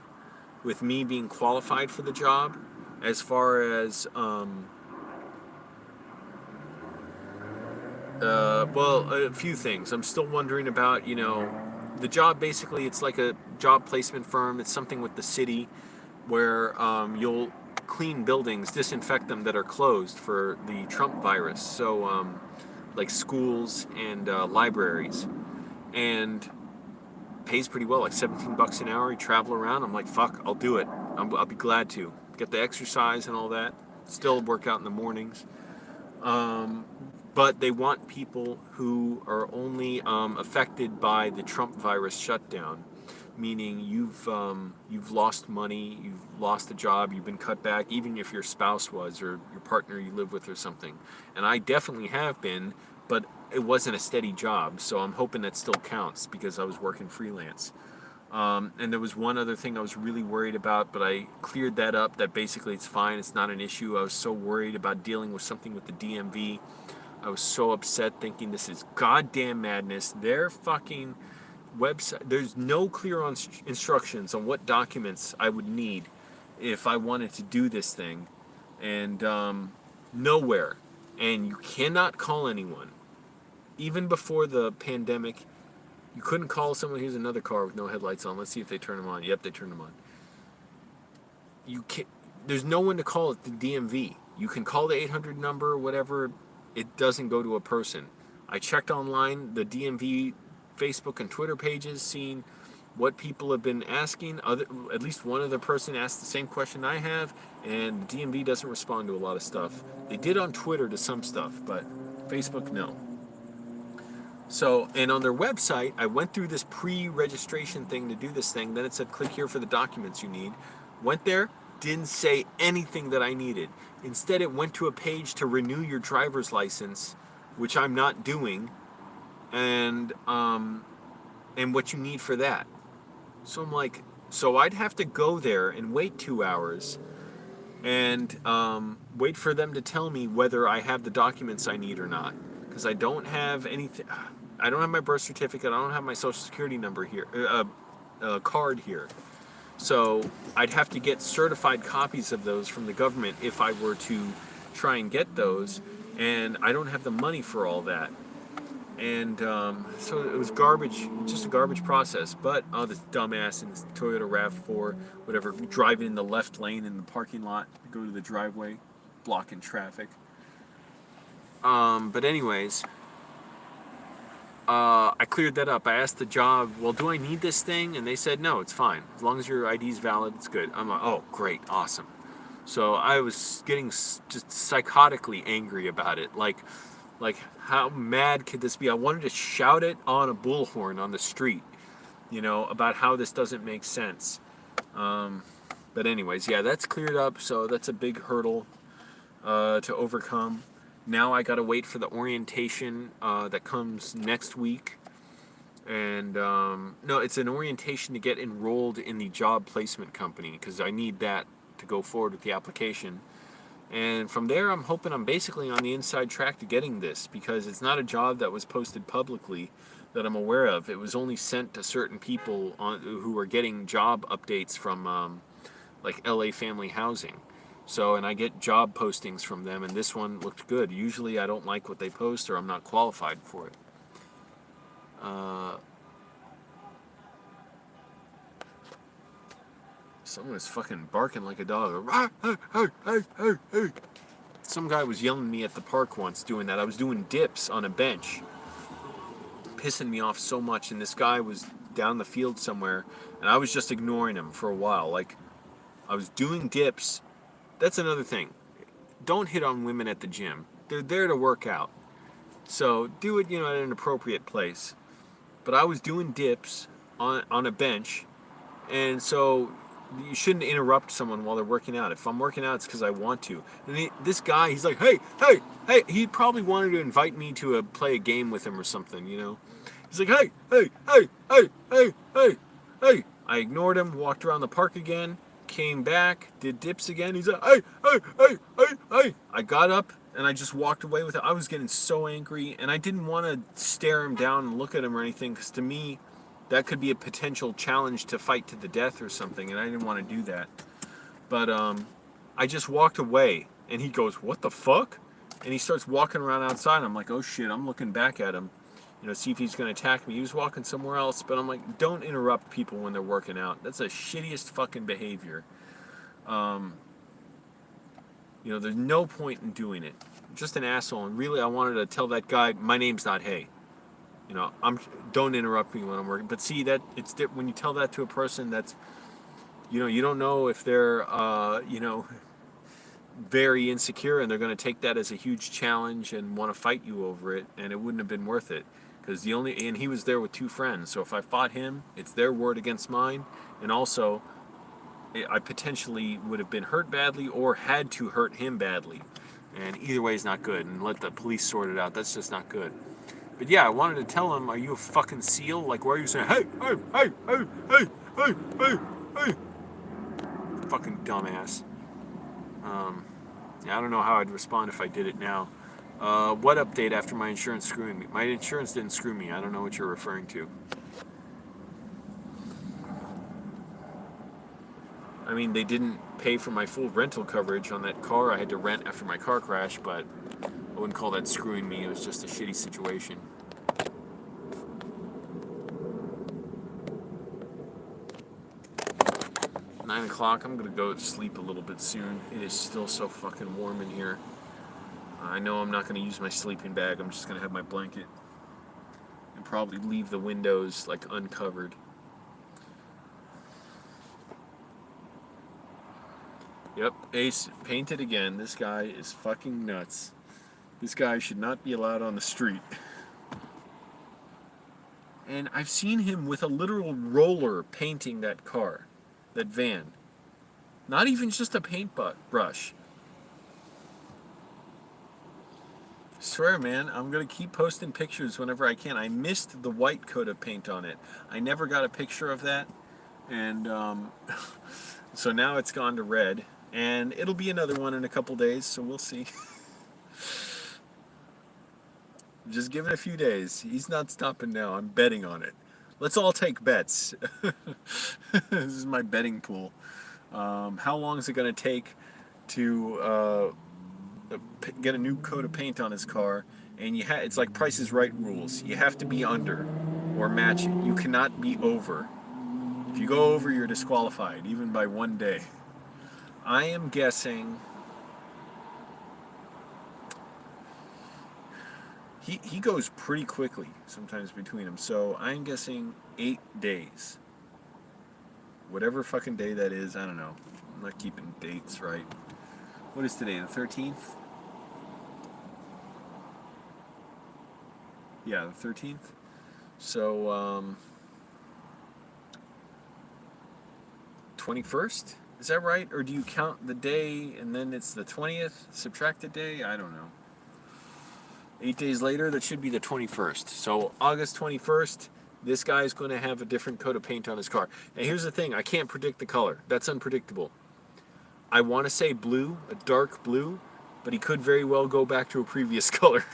Speaker 1: with me being qualified for the job, as far as well, a few things. I'm still wondering about, the job. Basically, it's like a job placement firm. It's something with the city where you'll clean buildings, disinfect them that are closed for the Trump virus. So, like schools and libraries, and pays pretty well, like $17 an hour. You travel around. I'm like, fuck, I'll do it. I'll be glad to get the exercise and all that. Still work out in the mornings. But they want people who are only affected by the Trump virus shutdown, meaning you've lost money, you've lost a job, you've been cut back, even if your spouse was, or your partner you live with or something. And I definitely have been, but it wasn't a steady job, so I'm hoping that still counts because I was working freelance. And there was one other thing I was really worried about, but I cleared that up, that basically it's fine, it's not an issue. I was so worried about dealing with something with the DMV. I was so upset, thinking this is goddamn madness. Their fucking website, there's no clear instructions on what documents I would need if I wanted to do this thing. And nowhere. And you cannot call anyone. Even before the pandemic, you couldn't call someone. Here's another car with no headlights on. Let's see if they turn them on. Yep, they turned them on. You can't, there's no one to call at the DMV. You can call the 800 number or whatever. It doesn't go to a person. I checked online, the DMV Facebook and Twitter pages, seeing what people have been asking. At least one other person asked the same question I have, and the DMV doesn't respond to a lot of stuff. They did on Twitter to some stuff, but Facebook, no. So, and on their website, I went through this pre-registration thing to do this thing. Then it said, click here for the documents you need. Went there, didn't say anything that I needed. Instead, it went to a page to renew your driver's license, which I'm not doing, and what you need for that. So I'm like, so I'd have to go there and wait 2 hours and wait for them to tell me whether I have the documents I need or not, because I don't have anything. I don't have my birth certificate. I don't have my social security number here, card here. So I'd have to get certified copies of those from the government if I were to try and get those, and I don't have the money for all that. And so it was garbage, just a garbage process. But this dumbass in this Toyota RAV4, whatever, driving in the left lane in the parking lot to go to the driveway, blocking traffic. But anyways, I cleared that up. I asked the job, well, do I need this thing? And they said, no, it's fine. As long as your ID's valid, it's good. I'm like, oh, great, awesome. So I was getting just psychotically angry about it. Like, how mad could this be? I wanted to shout it on a bullhorn on the street, about how this doesn't make sense. But anyways, yeah, that's cleared up. So that's a big hurdle to overcome. Now I gotta wait for the orientation that comes next week. And no, it's an orientation to get enrolled in the job placement company, because I need that to go forward with the application. And from there, I'm hoping I'm basically on the inside track to getting this, because it's not a job that was posted publicly that I'm aware of. It was only sent to certain people who are getting job updates from like LA Family Housing. So, and I get job postings from them, and this one looked good. Usually I don't like what they post, or I'm not qualified for it. Someone is fucking barking like a dog. Some guy was yelling at me at the park once doing that. I was doing dips on a bench, pissing me off so much, and this guy was down the field somewhere, and I was just ignoring him for a while. Like, I was doing dips. That's another thing. Don't hit on women at the gym. They're there to work out. So do it, at an appropriate place. But I was doing dips on a bench, and so you shouldn't interrupt someone while they're working out. If I'm working out, it's because I want to. And this guy, he's like, hey, hey, hey. He probably wanted to invite me to play a game with him or something, He's like, hey, hey, hey, hey, hey, hey, hey. I ignored him, walked around the park again, came back, did dips again. He's like, hey, hey, hey, hey, hey. I got up and I just walked away with it. I was getting so angry, and I didn't want to stare him down and look at him or anything, because to me, that could be a potential challenge to fight to the death or something, and I didn't want to do that. But I just walked away, and he goes, what the fuck? And he starts walking around outside, and I'm like, oh shit, I'm looking back at him, see if he's going to attack me. He was walking somewhere else, but I'm like, don't interrupt people when they're working out. That's the shittiest fucking behavior. There's no point in doing it. I'm just an asshole, and really I wanted to tell that guy, my name's not Hey. Don't interrupt me when I'm working. But see, that it's when you tell that to a person that's, you don't know if they're, very insecure, and they're going to take that as a huge challenge and want to fight you over it, and it wouldn't have been worth it. Because and he was there with 2 friends, so if I fought him, it's their word against mine, and also, I potentially would have been hurt badly or had to hurt him badly. And either way is not good, and let the police sort it out. That's just not good. But yeah, I wanted to tell him, are you a fucking seal? Like, why are you saying, hey, hey, hey, hey, hey, hey, hey, hey? Fucking dumbass. I don't know how I'd respond if I did it now. What update after my insurance screwing me? My insurance didn't screw me. I don't know what you're referring to. I mean, they didn't pay for my full rental coverage on that car I had to rent after my car crash, but I wouldn't call that screwing me. It was just a shitty situation. It's 9 o'clock. I'm going to go to sleep a little bit soon. It is still so fucking warm in here. I know I'm not going to use my sleeping bag. I'm just going to have my blanket. And probably leave the windows, like, uncovered. Yep, Ace, painted again. This guy is fucking nuts. This guy should not be allowed on the street. And I've seen him with a literal roller painting that car, that van. Not even just a paintbrush. I swear, man, I'm going to keep posting pictures whenever I can. I missed the white coat of paint on it. I never got a picture of that. And so now it's gone to red. And it'll be another one in a couple days, so we'll see. Just give it a few days. He's not stopping now. I'm betting on it. Let's all take bets. This is my betting pool. How long is it going to take to get a new coat of paint on his car? And it's like Price is Right rules. You have to be under or match it. You cannot be over. If you go over, you're disqualified, even by 1 day. I am guessing he goes pretty quickly sometimes between them, so I'm guessing 8 days. Whatever fucking day that is, I don't know. I'm not keeping dates right. What is today, the 13th? Yeah, the 13th. So, 21st? Is that right? Or do you count the day and then it's the 20th? Subtract the day? I don't know. 8 days later, that should be the 21st. So August 21st, this guy's going to have a different coat of paint on his car. And here's the thing, I can't predict the color. That's unpredictable. I want to say blue, a dark blue, but he could very well go back to a previous color.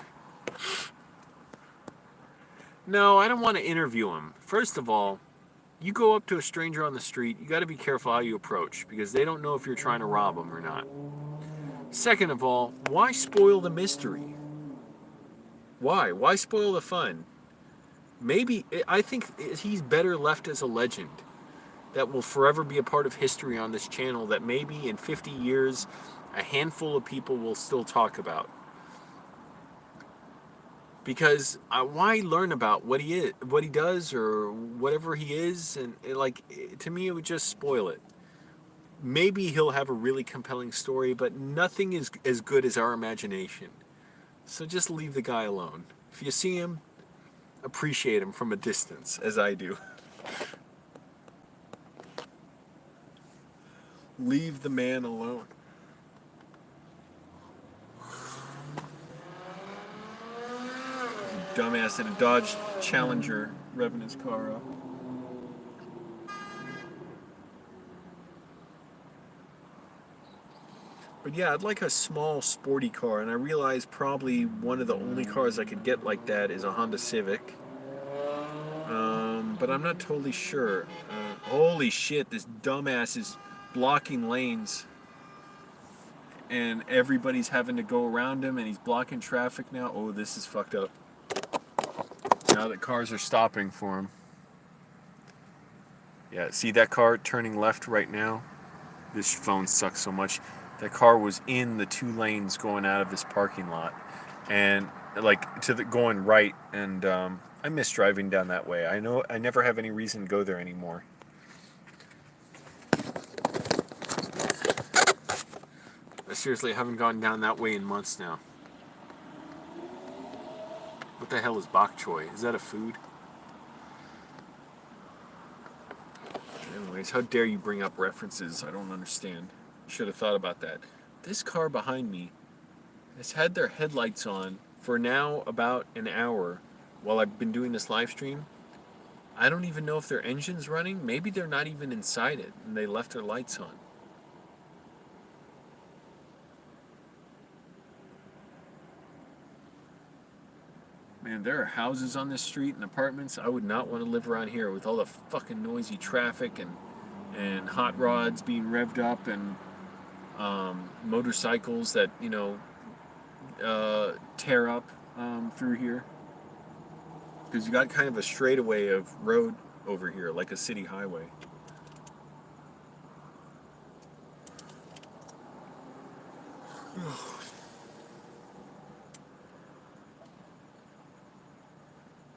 Speaker 1: No, I don't want to interview him. First of all, you go up to a stranger on the street, you got to be careful how you approach because they don't know if you're trying to rob them or not. Second of all, why spoil the mystery? Why? Why spoil the fun? Maybe, I think he's better left as a legend that will forever be a part of history on this channel that maybe in 50 years a handful of people will still talk about. Because why learn about what he is, what he does, or whatever he is, and to me it would just spoil it. Maybe he'll have a really compelling story, but nothing is as good as our imagination. So just leave the guy alone. If you see him, appreciate him from a distance, as I do. Leave the man alone. Dumbass in a Dodge Challenger revving his car up. But yeah, I'd like a small sporty car, and I realize probably one of the only cars I could get like that is a Honda Civic. But I'm not totally sure. Holy shit, this dumbass is blocking lanes. And everybody's having to go around him, and he's blocking traffic now. Oh, this is fucked up. Now that cars are stopping for him. Yeah, see that car turning left right now? This phone sucks so much. That car was in the 2 lanes going out of this parking lot. And going right, and I miss driving down that way. I know I never have any reason to go there anymore. I seriously haven't gone down that way in months now. What the hell is bok choy? Is that a food? Anyways, how dare you bring up references? I don't understand. Should have thought about that. This car behind me has had their headlights on for now about an hour while I've been doing this live stream. I don't even know if their engine's running. Maybe they're not even inside it and they left their lights on. Man, there are houses on this street and apartments. I would not want to live around here with all the fucking noisy traffic and hot rods being revved up and motorcycles that, tear up through here. Because you got kind of a straightaway of road over here, like a city highway.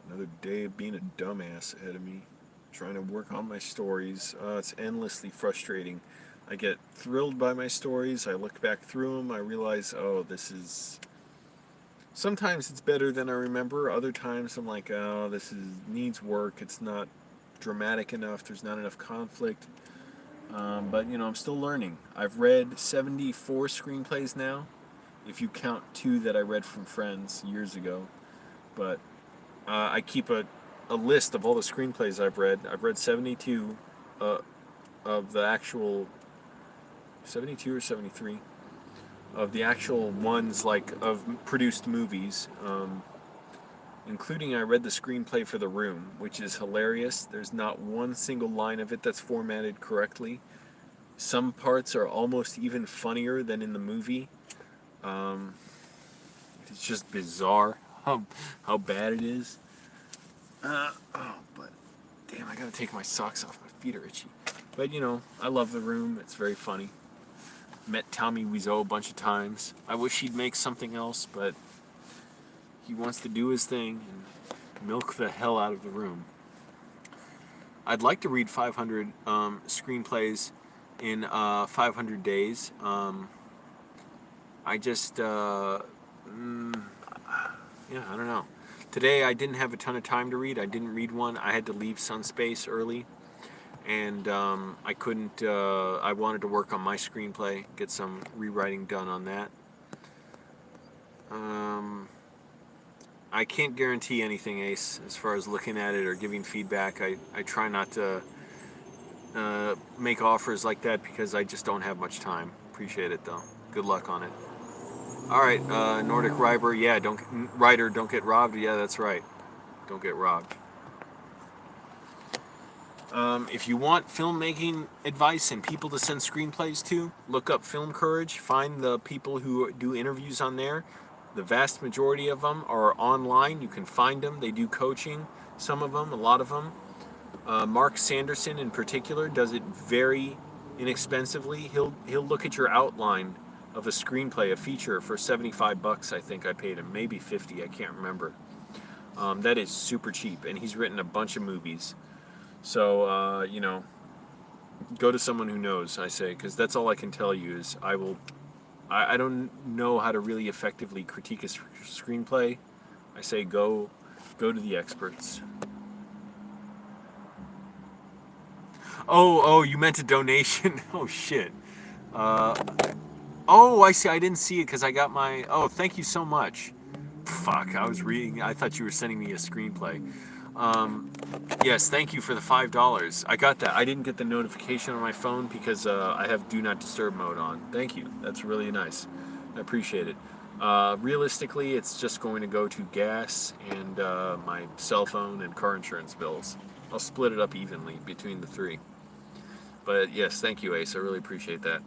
Speaker 1: Another day of being a dumbass ahead of me, trying to work on my stories. It's endlessly frustrating. I get thrilled by my stories. I look back through them. I realize, oh, this is... Sometimes it's better than I remember. Other times I'm like, oh, needs work. It's not dramatic enough. There's not enough conflict. But, I'm still learning. I've read 74 screenplays now, if you count 2 that I read from friends years ago. But I keep a list of all the screenplays I've read. I've read 72 of the actual... 72 or 73 of the actual ones of produced movies, including I read the screenplay for The Room, which is hilarious. There's not one single line of it that's formatted correctly. Some parts are almost even funnier than in the movie. It's just bizarre how bad it is. But damn, I gotta take my socks off. My feet are itchy. But I love The Room. It's very funny. Met Tommy Wiseau a bunch of times. I wish he'd make something else, but he wants to do his thing and milk the hell out of The Room. I'd like to read 500 screenplays in 500 days. I just, I don't know. Today I didn't have a ton of time to read. I didn't read one. I had to leave Sunspace early. And I couldn't, I wanted to work on my screenplay, get some rewriting done on that. I can't guarantee anything, Ace, as far as looking at it or giving feedback. I try not to make offers like that because I just don't have much time. Appreciate it, though. Good luck on it. All right, Nordic Ryber, yeah, don't get robbed. Yeah, that's right. Don't get robbed. If you want filmmaking advice and people to send screenplays to, look up Film Courage. Find the people who do interviews on there. The vast majority of them are online. You can find them. They do coaching. Some of them, a lot of them. Mark Sanderson in particular does it very inexpensively. He'll look at your outline of a screenplay, a feature, for $75. I think I paid him, maybe 50. I can't remember. That is super cheap, and he's written a bunch of movies. So you know, go to someone who knows. I say, because that's all I can tell you is I don't know how to really effectively critique a screenplay. I say go to the experts. Oh, you meant a donation? Oh, shit. Oh, I see. I didn't see it because I got my... Oh, thank you so much. Fuck, I was reading... I thought you were sending me a screenplay. Yes, thank you for the $5. I got that. I didn't get the notification on my phone because I have Do Not Disturb mode on. Thank you. That's really nice. I appreciate it. Realistically, it's just going to go to gas and my cell phone and car insurance bills. I'll split it up evenly between the three. But yes, thank you, Ace. I really appreciate that.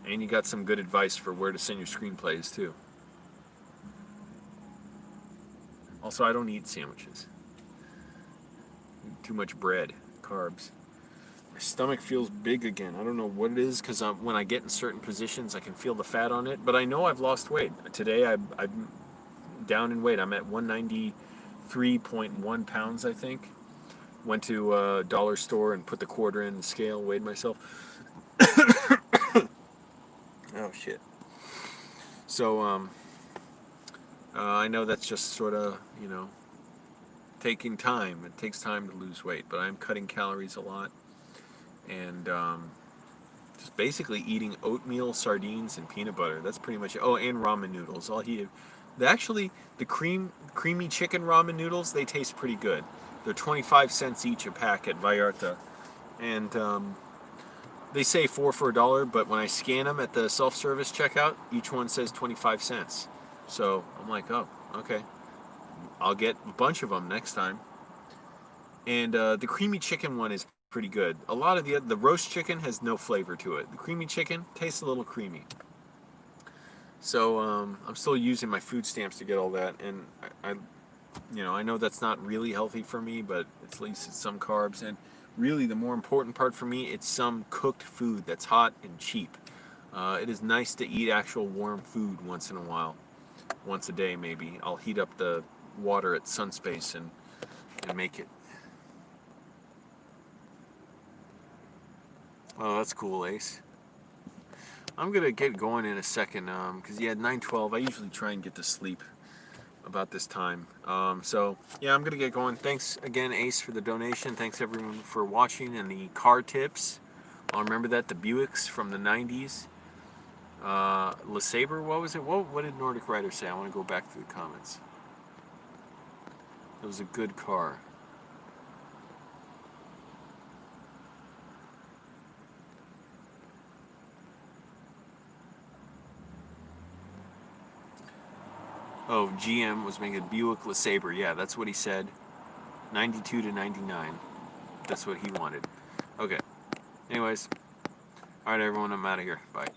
Speaker 1: And you got some good advice for where to send your screenplays, too. Also, I don't eat sandwiches. Too much bread, carbs. My stomach feels big again. I don't know what it is, because when I get in certain positions, I can feel the fat on it. But I know I've lost weight. Today, I'm down in weight. I'm at 193.1 pounds, I think. Went to a dollar store and put the quarter in the scale, weighed myself. Oh, shit. So, I know that's just sort of, you know, taking time. It takes time to lose weight, but I'm cutting calories a lot. And just basically eating oatmeal, sardines, and peanut butter. That's pretty much it. Oh, and ramen noodles. Actually, the creamy chicken ramen noodles, they taste pretty good. They're 25 cents each a pack at Vallarta. And they say 4 for $1, but when I scan them at the self-service checkout, each one says 25 cents. So I'm like, oh, okay. I'll get a bunch of them next time. And the creamy chicken one is pretty good. A lot of the roast chicken has no flavor to it. The creamy chicken tastes a little creamy. So I'm still using my food stamps to get all that, and I know that's not really healthy for me, but at least it's some carbs. And really, the more important part for me, it's some cooked food that's hot and cheap. It is nice to eat actual warm food once in a while. Once a day, maybe. I'll heat up the water at Sunspace and make it. Oh, that's cool, Ace. I'm going to get going in a second, because, yeah, 9:12, I usually try and get to sleep about this time. So, yeah, I'm going to get going. Thanks again, Ace, for the donation. Thanks, everyone, for watching. And the car tips, I'll remember that, the Buicks from the 90s. LeSabre, what was it? What did Nordic Rider say? I want to go back through the comments. It was a good car. Oh, GM was making a Buick LeSabre. Yeah, that's what he said. 92 to 99. That's what he wanted. Okay. Anyways. Alright, everyone. I'm out of here. Bye.